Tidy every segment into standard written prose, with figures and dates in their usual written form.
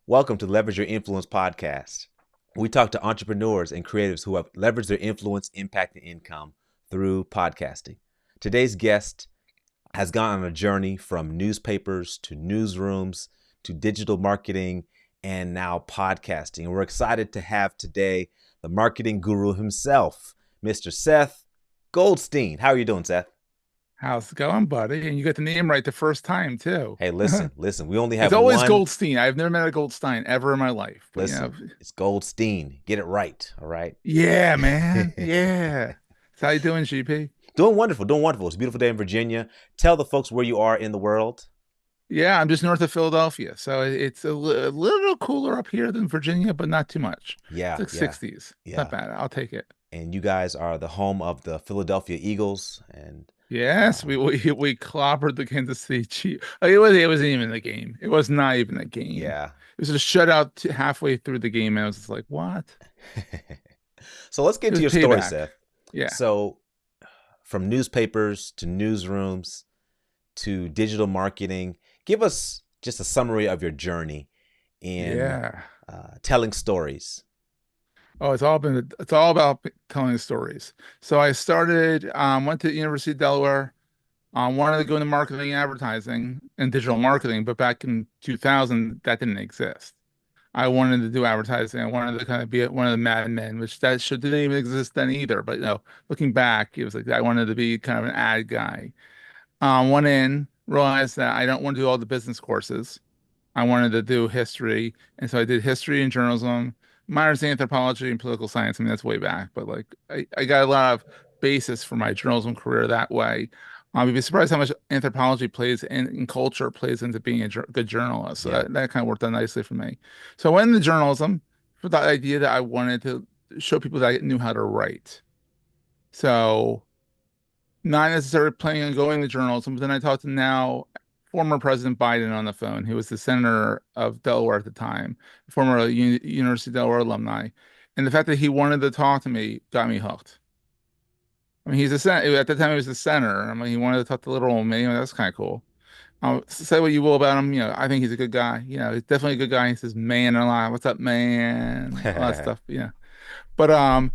Welcome to Leverage Your Influence podcast. We talk to entrepreneurs and creatives who have leveraged their influence, impact, and income through podcasting. Today's guest has gone on a journey from newspapers to newsrooms to digital marketing and now podcasting. And we're excited to have today the marketing guru himself, Mr. Seth Goldstein. How are you doing, Seth? How's it going, buddy? And you got the name right the first time too. Hey, listen, we only It's have always one. Goldstein. I've never met a Goldstein ever in my life. But It's Goldstein. Get it right, all right? yeah, man. Yeah. So how you doing, GP? Doing wonderful, doing wonderful. It's a beautiful day in Virginia. Tell the folks where you are in the world. Yeah, I'm just north of Philadelphia. So it's a little cooler up here than Virginia, but not too much. It's Yeah, like yeah, 60s. Not yeah. bad. I'll take it. And you guys are the home of the Philadelphia Eagles. And Yes, uh, we clobbered the Kansas City Chiefs. Like, it wasn't even a game. It was not even a game. yeah. It was a shutout halfway through the game, and I was just like, what? So let's get It into was your story, payback. Seth. Yeah. So from newspapers to newsrooms to digital marketing, give us just a summary of your journey in Yeah. telling stories. Oh, it's all about telling stories. So I started, went to the University of Delaware, wanted to go into marketing, advertising, and digital marketing, but back in 2000, that didn't exist. I wanted to do advertising. I wanted to kind of be one of the Mad Men, which that should didn't even exist then either. But looking back, it was like I wanted to be kind of an ad guy. Went in, realized that I don't want to do all the business courses. I wanted to do history, and so I did history and journalism, minors in anthropology and political science. I mean, that's way back, but like I got a lot of basis for my journalism career that way. You'd be surprised how much anthropology plays in culture plays into being a good journalist. So Yeah. that kind of worked out nicely for me. So I went into journalism for the idea that I wanted to show people that I knew how to write. So not necessarily planning on going to journalism, but then I talked to now former President Biden on the phone, who was the senator of Delaware at the time, former University of Delaware alumni. And the fact that he wanted to talk to me got me hooked. I mean, he's a sen at the time he was the senator. I mean, he wanted to talk to little old me. That's kind of cool. Say what you will about him, I think he's a good guy. He's definitely a good guy. He says man a lot. What's up, man? All that stuff. Yeah. But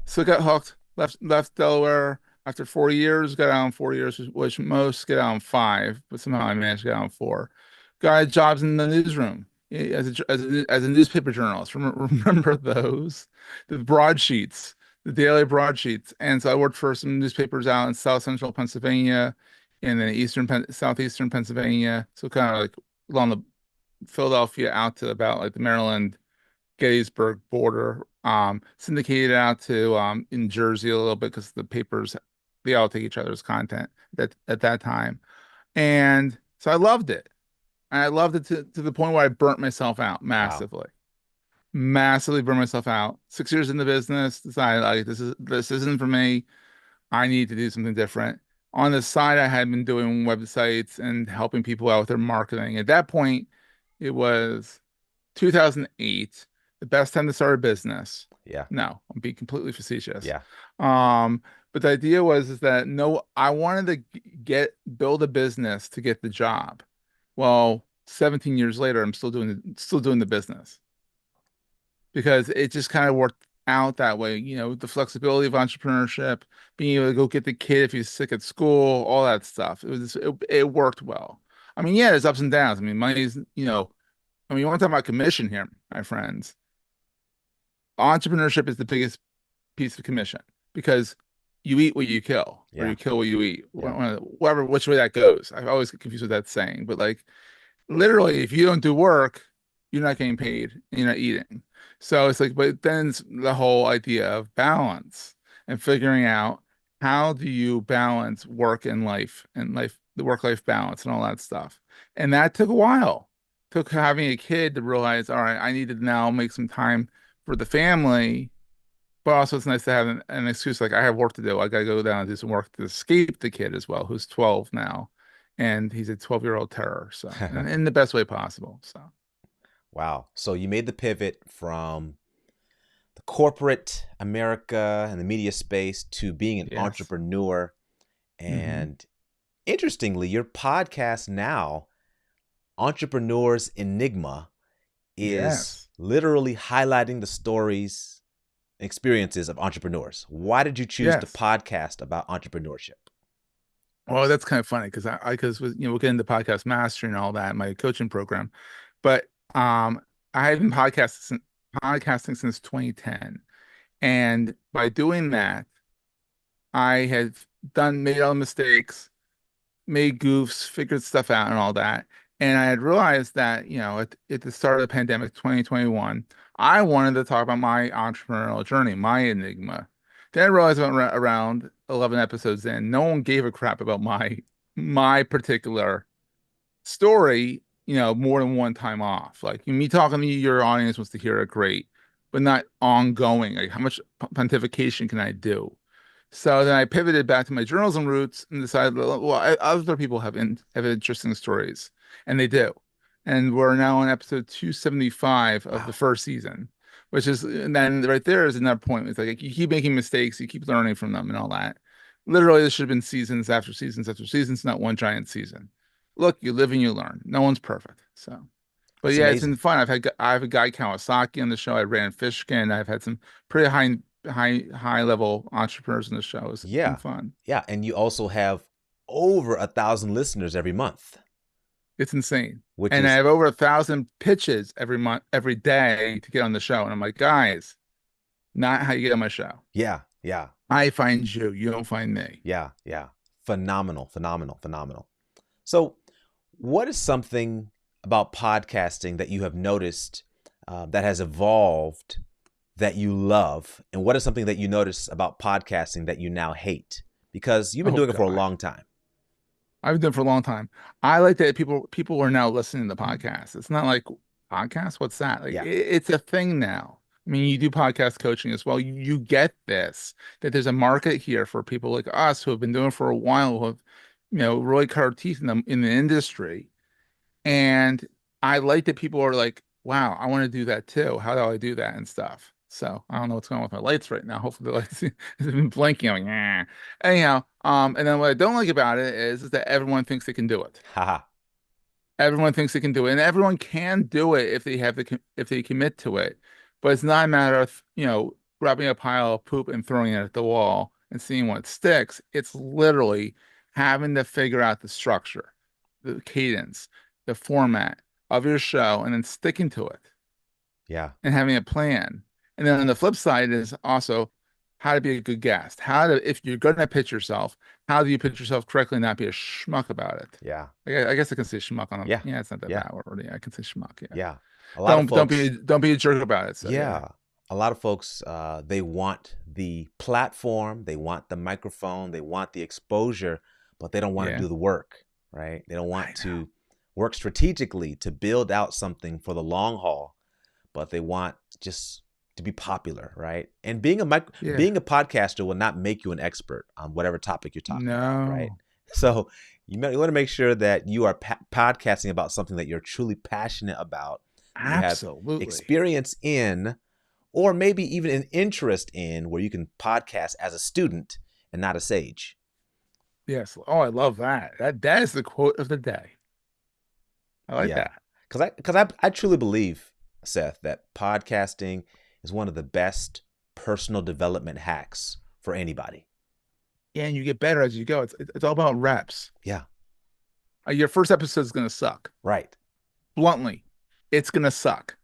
so got hooked, left Delaware after 4 years, got out in 4 years, which most get out in five, but somehow I managed to get out in four. Got jobs in the newsroom as a newspaper journalist. Remember those? The broadsheets, the daily broadsheets. And so I worked for some newspapers out in South Central Pennsylvania and then Southeastern Pennsylvania. So kind of like along the Philadelphia out to about like the Maryland Gettysburg border, syndicated out to in Jersey a little bit because the papers they all take each other's content at that time. And so I loved it. And I loved it to the point where I burnt myself out Wow. massively. Massively burnt myself out. 6 years in the business, decided like this isn't for me. I need to do something different. On the side, I had been doing websites and helping people out with their marketing. At that point, it was 2008, the best time to start a business. Yeah. No, I'm being completely facetious. Yeah. Um, but the idea was is that no, I wanted to build a business to get the job. Well, 17 years later, I'm still doing the business because it just kind of worked out that way. The flexibility of entrepreneurship, being able to go get the kid if he's sick at school, all that stuff. It worked well. I mean, yeah, there's ups and downs. I mean, money's, I mean, you want to talk about commission here, my friends. Entrepreneurship is the biggest piece of commission because you eat what you kill, or Yeah. you kill what you eat, Yeah. whatever, which way that goes. I always get confused with that saying, but like literally, if you don't do work, you're not getting paid, and you're not eating. So it's like, but then it's the whole idea of balance and figuring out how do you balance work and life, the work-life balance and all that stuff. And that took a while. Took having a kid to realize, all right, I need to now make some time for the family, but also it's nice to have an excuse like I have work to do. I gotta go down and do some work to escape the kid as well, who's 12 now, and he's a 12-year-old terror. So, in the best way possible. So, Wow. So you made the pivot from the corporate America and the media space to being an yes. entrepreneur. Hmm. And interestingly, your podcast now, Entrepreneurs Enigma, is Yes. literally highlighting the stories, experiences of entrepreneurs. Why did you choose to Yes. podcast about entrepreneurship? Well, that's kind of funny because because we'll get into podcast mastery and all that, my coaching program. But I have been podcasting since 2010. And by doing that, I had made all the mistakes, made goofs, figured stuff out and all that. And I had realized that, at the start of the pandemic, 2021, I wanted to talk about my entrepreneurial journey, my enigma. Then I realized around 11 episodes in, no one gave a crap about my particular story, more than one time off. Like me talking to you, your audience wants to hear it, great, but not ongoing. Like how much pontification can I do? So then I pivoted back to my journalism roots and decided, well, other people have interesting stories, and they do. And we're now on episode 275 of the Wow. first season, which is, and then right there is another point. It's like you keep making mistakes, you keep learning from them and all that. Literally, this should have been seasons after seasons after seasons, not one giant season. Look, you live and you learn. No one's perfect. So, but That's yeah, it's been amazing. fun. I have a guy Kawasaki on the show. I ran Fishkin. I've had some pretty high level entrepreneurs in the show. It's been Yeah. fun. Yeah. And you also have over 1,000 listeners every month, It's insane. which And I is, have over 1,000 pitches every month, every day to get on the show. And I'm like, guys, not how you get on my show. yeah. Yeah. I find you. You don't find me. Yeah. Yeah. Phenomenal. Phenomenal. Phenomenal. So, what is something about podcasting that you have noticed that has evolved that you love? And what is something that you notice about podcasting that you now hate? Because you've been Oh doing it for a God. long time. I've been doing it for a long time. I like that people are now listening to podcasts. It's not like podcast. What's that? Like Yeah. it's a thing now. I mean, you do podcast coaching as well. You get this that there's a market here for people like us who have been doing it for a while, who have, really cut our teeth in the industry. And I like that people are like, wow, I want to do that too. How do I do that and stuff? So I don't know what's going on with my lights right now. Hopefully the lights have been blinking. I'm like, anyhow, and then what I don't like about it is that everyone thinks they can do it. Haha. Everyone thinks they can do it, and everyone can do it if they commit to it. But it's not a matter of, grabbing a pile of poop and throwing it at the wall and seeing what sticks. It's literally having to figure out the structure, the cadence, the format of your show, and then sticking to it Yeah. and having a plan. And then on the flip side is also how to be a good guest. If you're going to pitch yourself, how do you pitch yourself correctly and not be a schmuck about it? Yeah. I guess I can say schmuck on Yeah. yeah, it's not that Yeah. bad word. Yeah, I can say schmuck. Yeah. Yeah. A lot of folks, Don't be a jerk about it. So yeah. yeah. A lot of folks, they want the platform, they want the microphone, they want the exposure, but they don't want to Yeah. do the work, right? They don't I want know. to work strategically to build out something for the long haul, but they want just to be popular, right? And Yeah. being a podcaster will not make you an expert on whatever topic you're talking about, right? No. So you want to make sure that you are podcasting about something that you're truly passionate about, you have Absolutely. experience in, or maybe even an interest in, where you can podcast as a student and not a sage. Yes. Oh, I love that. That is the quote of the day. I like Yeah, that. because I truly believe, Seth, that podcasting is one of the best personal development hacks for anybody. Yeah, and you get better as you go. It's all about reps. Yeah, Your first episode is gonna suck. right. Bluntly, it's gonna suck.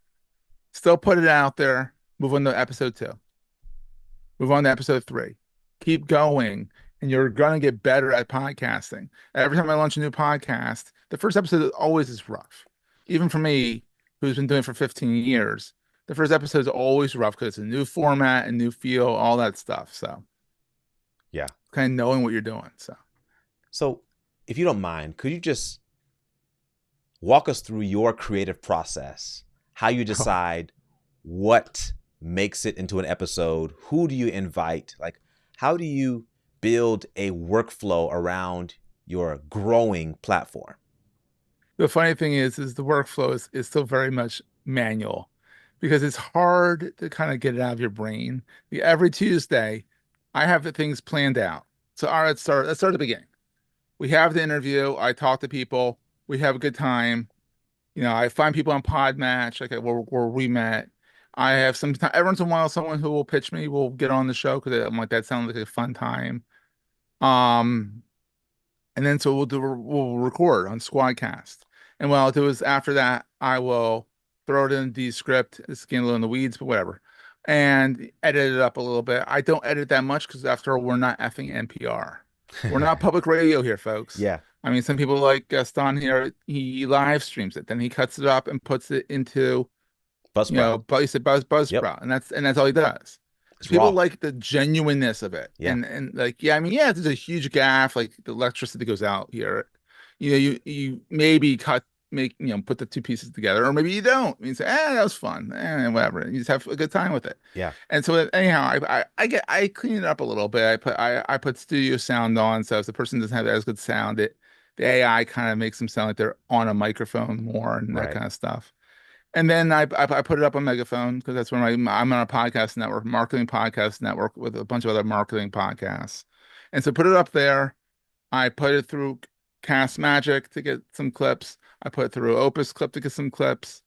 Still put it out there. Move on to episode 2. Move on to episode 3. Keep going, and you're gonna get better at podcasting. Every time I launch a new podcast, the first episode always is rough. Even for me, who's been doing it for 15 years, the first episode is always rough because it's a new format, a new feel, all that stuff. So Yeah. kind of knowing what you're doing. So So, if you don't mind, could you just walk us through your creative process? How you decide what makes it into an episode? Who do you invite? Like, how do you build a workflow around your growing platform? the funny thing is the workflow is still very much manual because it's hard to kind of get it out of your brain. Every Tuesday, I have the things planned out. So all right, let's start at the beginning. We have the interview. I talk to people. We have a good time. I find people on Podmatch, like where we met. I have some time, every once in a while, someone who will pitch me will get on the show because I'm like, that sounds like a fun time. Um, and then so we'll record on Squadcast. And what I'll do is after that, I will throw it in the script. It's getting a little in the weeds, but whatever. And edit it up a little bit. I don't edit that much because after all, we're not effing NPR. We're not public radio here, folks. Yeah. I mean, some people like Gaston here, he live streams it, then he cuts it up and puts it into Buzzsprout. but he said Yep. Buzzsprout, and that's all he does. Because It's people raw. like the genuineness of it, Yeah. and like yeah, I mean yeah, there's a huge gaff, like the electricity goes out here. You maybe put the two pieces together, or maybe you don't. I mean, say, that was fun, whatever. And you just have a good time with it. Yeah. And so anyhow, I clean it up a little bit. I put studio sound on, so if the person doesn't have as good sound, the AI kind of makes them sound like they're on a microphone more and that Right. kind of stuff. And then I put it up on Megaphone because that's where I'm on a podcast network, marketing podcast network with a bunch of other marketing podcasts. And so put it up there. I put it through Cast Magic to get some clips. I put it through Opus Clip to get some clips.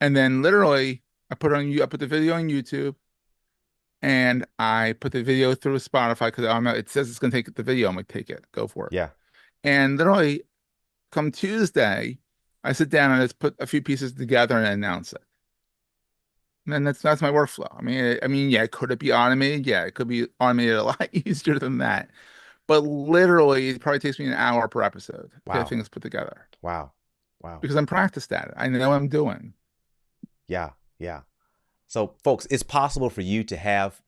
And then literally I put the video on YouTube and I put the video through Spotify because it says it's gonna take the video. I'm like, take it, go for it. Yeah. And literally come Tuesday, I sit down and just put a few pieces together and announce it. And that's my workflow. Yeah, could it be automated? Yeah, it could be automated a lot easier than that. But literally, it probably takes me an hour per episode to get Wow. things put together Wow. Wow. because I'm practiced at it. I know what I'm doing. Yeah. Yeah. So, folks, it's possible for you to have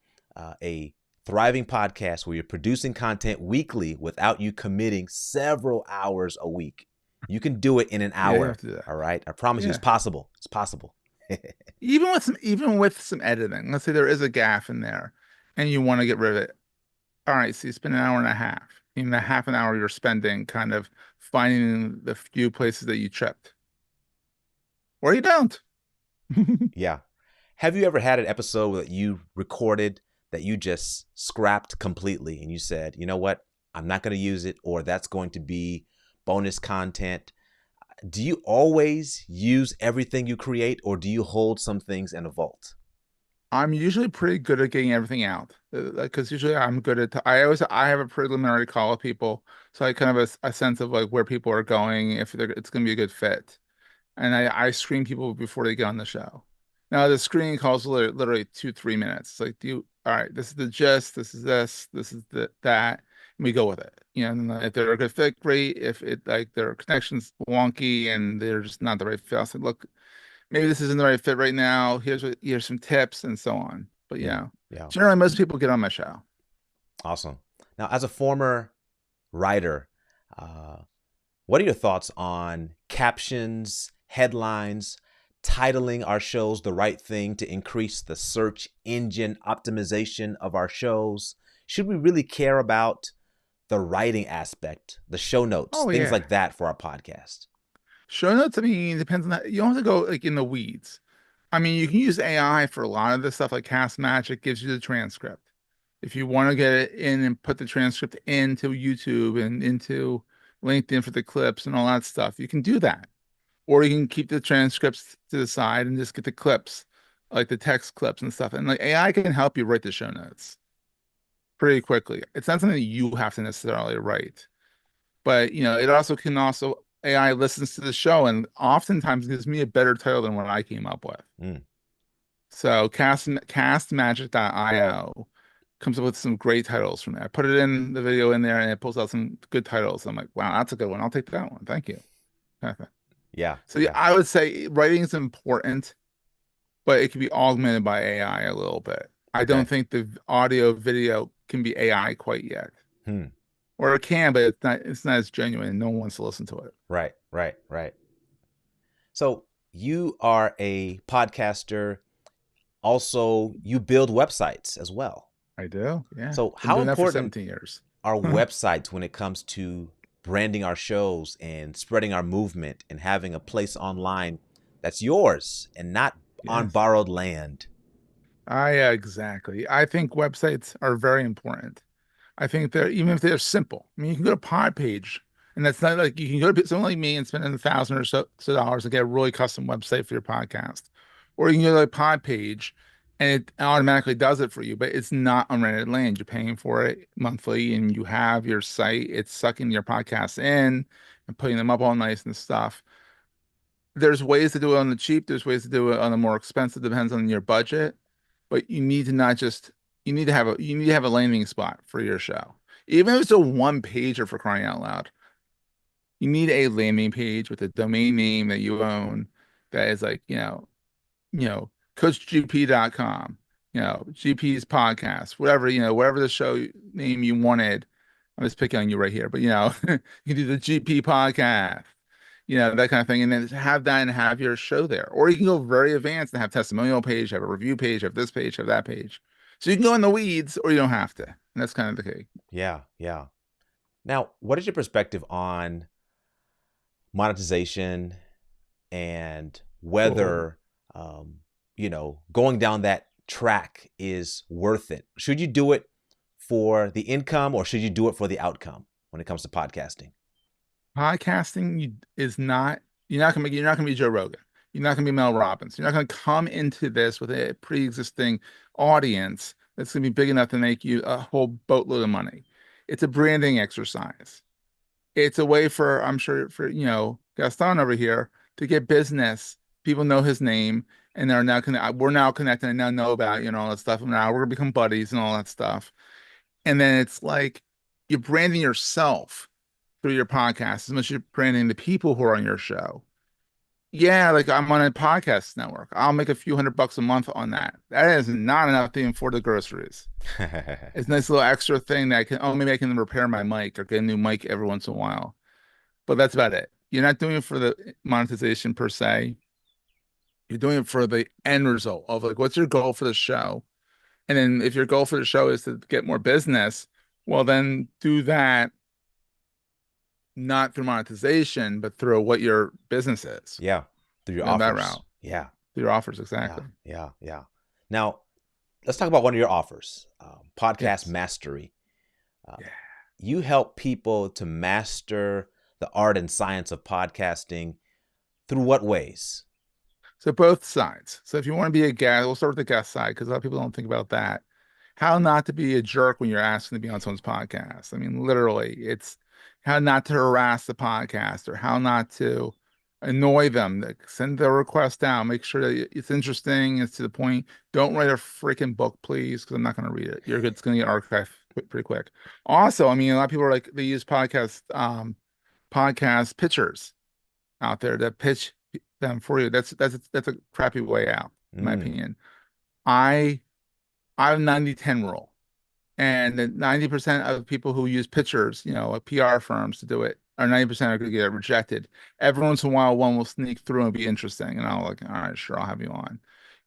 a thriving podcast where you're producing content weekly without you committing several hours a week. You can do it in an Yeah, you have hour. to do that. All right. I promise you it's Yeah. possible. It's possible. Even with some editing, let's say there is a gaff in there and you want to get rid of it. All right, so you spend an hour and a half. In the half an hour you're spending kind of finding the few places that you tripped. Or you don't. Yeah. Have you ever had an episode that you recorded that you just scrapped completely and you said, you know what? I'm not going to use it, or that's going to be bonus content? Do you always use everything you create, or do you hold some things in a vault? I'm usually pretty good at getting everything out because usually I'm good at I have a preliminary call with people, so I kind of have a sense of like where people are going, if it's going to be a good fit, and I screen people before they get on the show. Now the screening calls literally 2-3 minutes. It's like, all right, this is the gist, this is that, and we go with it. And if they're a good fit, great. If it like their connection's wonky and they're just not the right fit, I'll say, look, maybe this isn't the right fit right now. Here's some tips and so on. But Yeah. Yeah. generally most people get on my show. Awesome. Now, as a former writer, uh, what are your thoughts on captions, headlines, titling our shows the right thing to increase the search engine optimization of our shows? Should we really care about the writing aspect, the show notes, Oh things yeah. like that for our podcast? Show notes, I mean, depends on that. You don't have to go like in the weeds. I mean, you can use AI for a lot of this stuff, like Cast Magic gives you the transcript. If you want to get it in and put the transcript into YouTube and into LinkedIn for the clips and all that stuff, you can do that. Or you can keep the transcripts to the side and just get the clips, like the text clips and stuff. And like AI can help you write the show notes pretty quickly. It's not something that you have to necessarily write, but it also AI listens to the show and oftentimes gives me a better title than what I came up with. Mm, So castmagic.io comes up with some great titles from there. I put it in the video in there and it pulls out some good titles. I'm like, wow, that's a good one. I'll take that one. Thank you. yeah, So yeah, yeah. I would say writing is important, but it can be augmented by AI a little bit. I don't Okay. think the audio video can be AI quite yet. Hmm. Or it can, but it's not as genuine and no one wants to listen to it. Right, right, right. So you are a podcaster. Also, you build websites as well. I do. Yeah. So Been how doing that for important 17 years. are websites when it comes to branding our shows and spreading our movement and having a place online that's yours and not on Yes. borrowed land? Exactly. I think websites are very important. I think they're even if they're simple. I mean, you can go to Pod Page And that's not like you can go to someone like me and spend $1,000 or so dollars to get a really custom website for your podcast. Or you can go to like Pod Page and it automatically does it for you, but it's not unrented land. You're paying for it monthly and you have your site. It's sucking your podcasts in and putting them up all nice and stuff. There's ways to do it on the cheap, there's ways to do it on the more expensive, depends on your budget. But you need to not just you need to have a landing spot for your show. Even if it's a one pager for crying out loud. You need a landing page with a domain name that you own that is like, coachgp.com, GP's podcast, whatever, whatever the show name you wanted. I'm just picking on you right here, but you can do the GP podcast, that kind of thing, and then have that and have your show there. Or you can go very advanced and have testimonial page, have a review page, have this page, have that page. So you can go in the weeds or you don't have to. And that's kind of the key. Yeah, yeah. Now, what is your perspective on monetization and whether, going down that track is worth it? Should you do it for the income or should you do it for the outcome when it comes to podcasting? Podcasting is not you're not gonna be Joe Rogan. You're not gonna be Mel Robbins. You're not gonna come into this with a pre-existing audience that's gonna be big enough to make you a whole boatload of money. It's a branding exercise. It's a way for, I'm sure, for Gaston over here to get business. People know his name and they're now we're now connected and now know about all that stuff. And now we're gonna become buddies and all that stuff. And then it's like you're branding yourself through your podcast as much as you're branding the people who are on your show. Yeah, like I'm on a podcast network. I'll make a few $100 a month on that. That is not enough to even afford the groceries. It's a nice little extra thing that maybe I can repair my mic or get a new mic every once in a while. But that's about it. You're not doing it for the monetization per se. You're doing it for the end result of like, what's your goal for the show? And then if your goal for the show is to get more business, well, then do that not through monetization, but through what your business is. Yeah, through your That offers. route. Yeah, Through your offers, exactly. yeah. Now, let's talk about one of your offers, podcast Yes. mastery. Yeah. You help people to master the art and science of podcasting through what ways? So both sides. So if you want to be a guest, we'll start with the guest side because a lot of people don't think about that. How not to be a jerk when you're asking to be on someone's podcast. I mean, literally, it's how not to harass the podcast or how not to annoy them. Like, send the request down. Make sure that it's interesting. It's to the point. Don't write a freaking book, please, because I'm not going to read it. It's going to get archived pretty quick. Also, I mean, a lot of people are like they use podcast pitchers out there that pitch them for you. That's a crappy way out, in my opinion. I have a 90-10 rule. And the 90% of people who use pitchers, like PR firms to do it, are 90% are going to get rejected. Every once in a while, one will sneak through and be interesting. And I'll like, all right, sure, I'll have you on.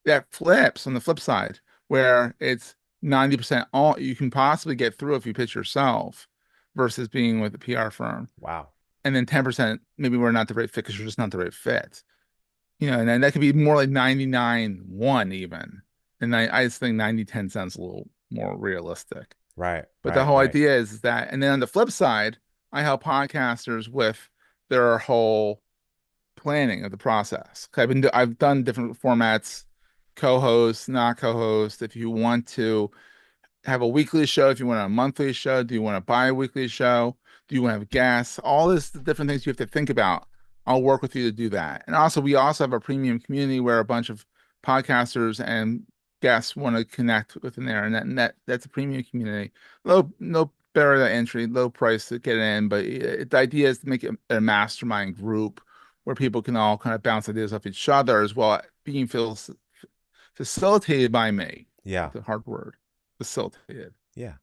That flips on the flip side, where it's 90% all you can possibly get through if you pitch yourself versus being with a PR firm. Wow. And then 10%, maybe we're not the right fit because you're just not the right fit. And then that could be more like 99-1 even. And I just think 90-10 sounds a little more realistic. Right. But the whole idea is that, and then on the flip side, I help podcasters with their whole planning of the process. I've done different formats, co-host, not co-host. If you want to have a weekly show, if you want a monthly show, do you want a bi-weekly show? Do you want to have guests? All this different things you have to think about. I'll work with you to do that. And also, we also have a premium community where a bunch of podcasters and guests want to connect within there, and that's a premium community. No barrier to entry, low price to get in, but the idea is to make it a mastermind group where people can all kind of bounce ideas off each other as well, being facilitated by me. Yeah. It's a hard word. Facilitated. Yeah.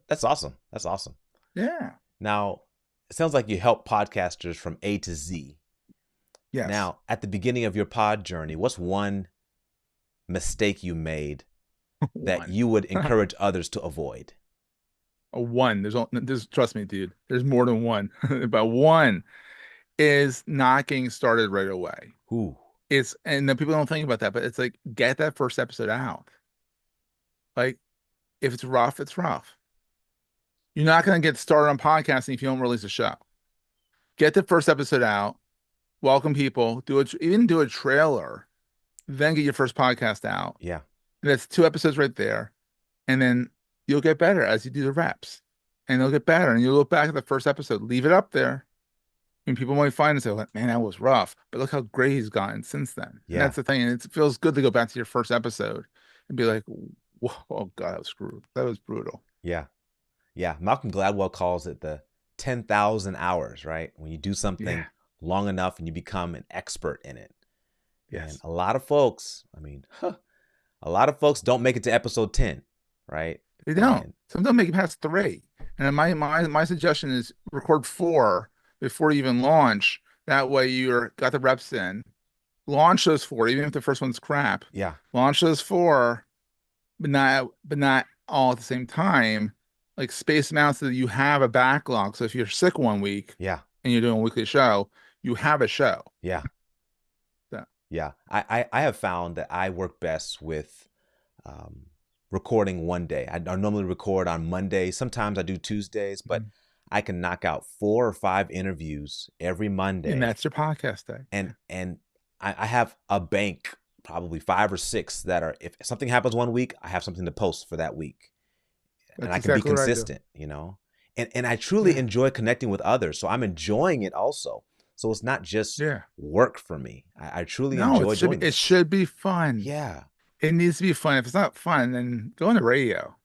That's awesome. That's awesome. Yeah. Now, it sounds like you help podcasters from A to Z. Yes. Now, at the beginning of your pod journey, what's one mistake you made that you would encourage others to avoid? There's trust me, dude. There's more than one. But one is not getting started right away. Ooh. And then people don't think about that, but it's like get that first episode out. Like if it's rough, it's rough. You're not going to get started on podcasting if you don't release a show. Get the first episode out, welcome people, even do a trailer, then get your first podcast out. Yeah. And that's 2 episodes right there. And then you'll get better as you do the reps. And you'll get better. And you'll look back at the first episode, leave it up there. And people might find and say, well, man, that was rough. But look how great he's gotten since then. And Yeah. that's the thing. And it feels good to go back to your first episode and be like, whoa, oh God, that was screwed. That was brutal. Yeah. Yeah. Malcolm Gladwell calls it the 10,000 hours, right? When you do something Yeah. long enough and you become an expert in it. And Yes. a lot of folks, a lot of folks don't make it to episode 10, right? They don't. And Some don't make it past 3. And my suggestion is record 4 before you even launch. That way you're got the reps in. Launch those 4, even if the first one's crap. yeah. Launch those 4, but not all at the same time. Like space them out so that you have a backlog. So if you're sick one week Yeah. and you're doing a weekly show, you have a show. Yeah. So, Yeah. I have found that I work best with recording one day. I normally record on Monday. Sometimes I do Tuesdays, but I can knock out 4 or 5 interviews every Monday. and that's your podcast day. And I have a bank, probably 5 or 6 that are, if something happens one week, I have something to post for that week. And I can be consistent, you know? And I truly enjoy connecting with others. So I'm enjoying it also. So it's not just work for me. I truly enjoy doing it should be fun. Yeah. It needs to be fun. If it's not fun, then go on the radio.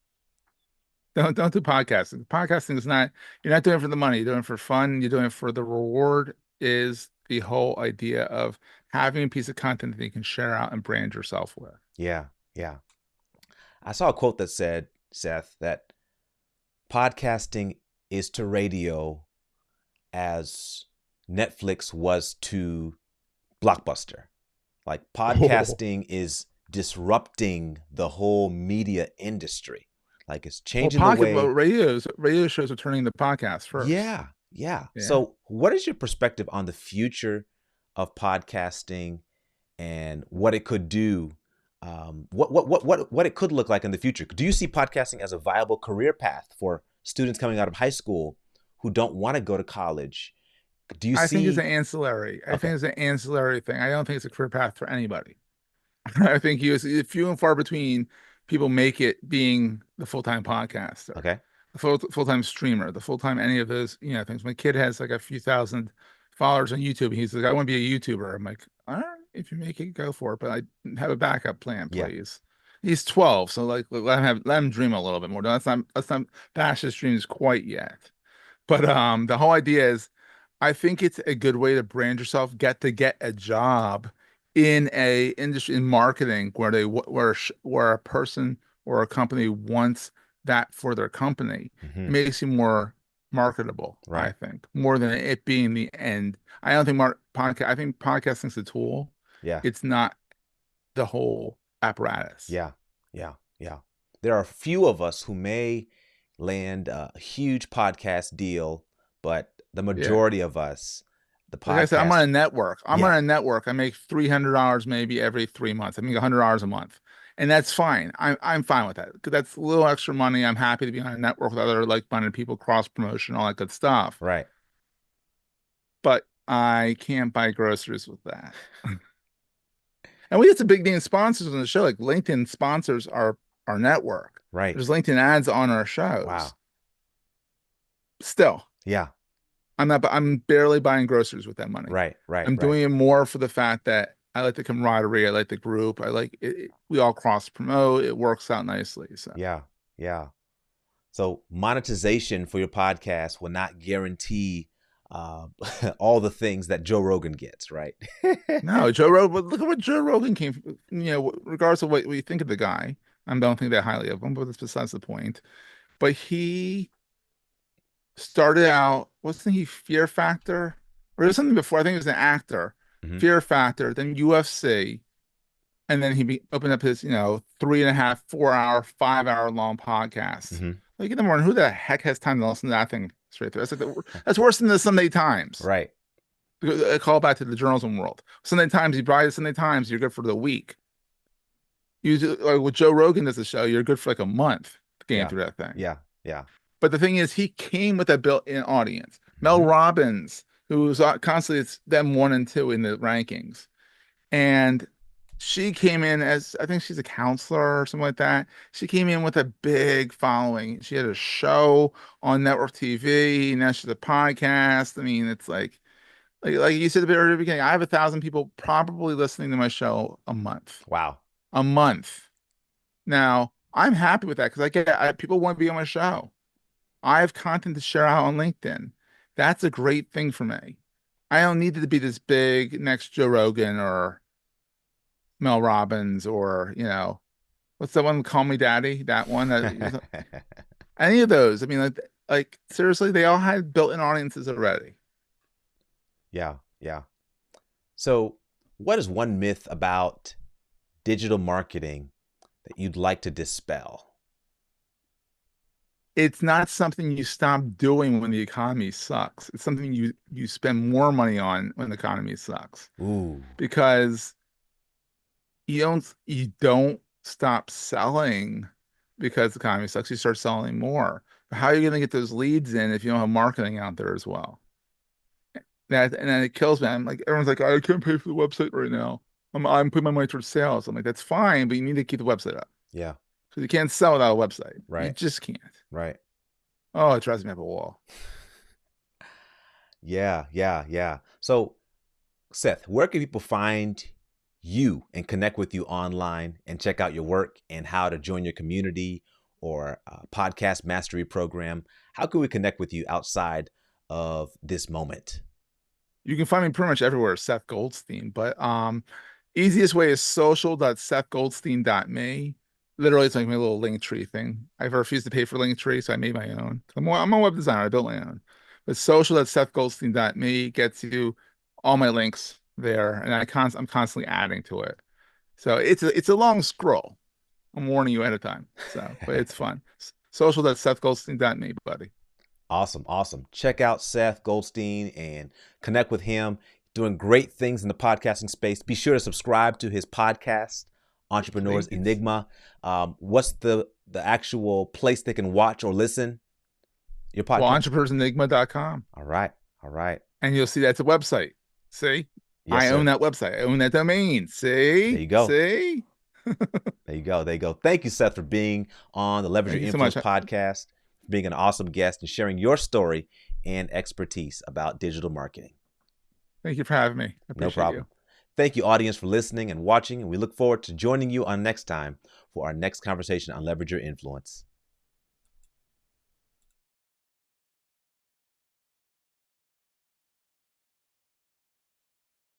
Don't do podcasting. Podcasting is not, you're not doing it for the money. You're doing it for fun. You're doing it for the reward is the whole idea of having a piece of content that you can share out and brand yourself with. Yeah. Yeah. I saw a quote that said, Seth, that podcasting is to radio as Netflix was to Blockbuster. Like podcasting is disrupting the whole media industry. Like it's changing the way. Radio shows are turning the podcast first. Yeah. So what is your perspective on the future of podcasting and what it could do? What it could look like in the future? Do you see podcasting as a viable career path for students coming out of high school who don't want to go to college? I think it's an ancillary. I think it's an ancillary thing. I don't think it's a career path for anybody. I think few and far between people make it being the full-time podcaster. Okay. The full-time streamer, the full-time any of those, things. My kid has like a few thousand followers on YouTube. He's like, I want to be a YouTuber. I'm like, all right, if you make it, go for it. But I have a backup plan, please. Yeah. He's 12, so like let him dream a little bit more. Let's not bash his dreams quite yet. But the whole idea is, I think it's a good way to brand yourself, get a job in a industry in marketing where a person or a company wants that for their company. It makes you more marketable, right? I think, more than it being the end. I don't think I think podcasting is a tool. Yeah. It's not the whole apparatus. Yeah. There are a few of us who may land a huge podcast deal, but the majority of us, the podcast. Like I said, I'm on a network. On a network. I make $300 maybe every 3 months. I make $100 a month, and that's fine. I'm fine with that because that's a little extra money. I'm happy to be on a network with other like-minded people, cross promotion, all that good stuff. Right. But I can't buy groceries with that. And we get some big name sponsors on the show. Like LinkedIn sponsors our network. Right. There's LinkedIn ads on our shows. Wow. Still. Yeah. I'm barely buying groceries with that money. Right. I'm doing it more for the fact that I like the camaraderie. I like the group. I like it. We all cross promote. It works out nicely. So yeah. So monetization for your podcast will not guarantee all the things that Joe Rogan gets, right? No, Joe Rogan. Look at what Joe Rogan came from. Regardless of what we think of the guy, I don't think that highly of him, but that's besides the point. But he started out, wasn't he Fear Factor? Or was something before? I think he was an actor. Fear Factor, then UFC, and then he opened up his, 3.5, 4-hour, 5-hour long podcast. Like in the morning, who the heck has time to listen to that thing straight through? That's worse than the Sunday Times. Right. A call back to the journalism world. Sunday Times, you buy the Sunday Times, you're good for the week. Like with Joe Rogan does the show, you're good for like a month getting through that thing. Yeah. But the thing is, he came with a built-in audience. Mel Robbins, who's constantly, it's them one and two in the rankings. And she came in as, I think she's a counselor or something like that. She came in with a big following. She had a show on network TV. Now she's a podcast. I mean, it's like you said at the very beginning, I have 1,000 people probably listening to my show a month. Wow. A month. Now, I'm happy with that because people want to be on my show. I have content to share out on LinkedIn. That's a great thing for me. I don't need it to be this big next Joe Rogan or Mel Robbins or, what's that one? Call Me Daddy. That one. Any of those. I mean, like seriously, they all had built-in audiences already. Yeah, yeah. So, what is one myth about digital marketing that you'd like to dispel? It's not something you stop doing when the economy sucks. It's something you spend more money on when the economy sucks. Ooh, Because you don't stop selling because the economy sucks. You start selling more. But how are you going to get those leads in if you don't have marketing out there as well? And then it kills me. I'm like, everyone's like, I can't pay for the website right now. I'm putting my money towards sales. I'm like, that's fine, but you need to keep the website up yeah, because you can't sell without a website. You right, just can't. right. Oh, it drives me up a wall. Yeah, yeah, yeah. So, Seth, where can people find you and connect with you online and check out your work and how to join your community or podcast mastery program? How can we connect with you outside of this moment? You can find me pretty much everywhere, Seth Goldstein. But easiest way is social.sethgoldstein.me. Literally, it's like my little link tree thing. I've refused to pay for link tree, so I made my own. I'm a web designer. I built my own. But social.sethgoldstein.me gets you all my links there, and I'm constantly adding to it. So it's a long scroll. I'm warning you ahead of time. So, but it's fun. Social.sethgoldstein.me, buddy. Awesome, awesome. Check out Seth Goldstein and connect with him. Doing great things in the podcasting space. Be sure to subscribe to his podcast, Entrepreneurs Please. Enigma. What's the actual place they can watch or listen your Well, podcast? entrepreneursenigma.com. All right, all right. And you'll see that's a website. See? Yes, I own sir. that website. I own that domain. There See? you go. See? There you go. There you go. Thank you, Seth, for being on the Leverage Thank Your you so much. Influence podcast, being an awesome guest and sharing your story and expertise about digital marketing. Thank you for having me. I No appreciate problem. you. Thank you, audience, for listening and watching. And we look forward to joining you on next time for our next conversation on Leverage Your Influence.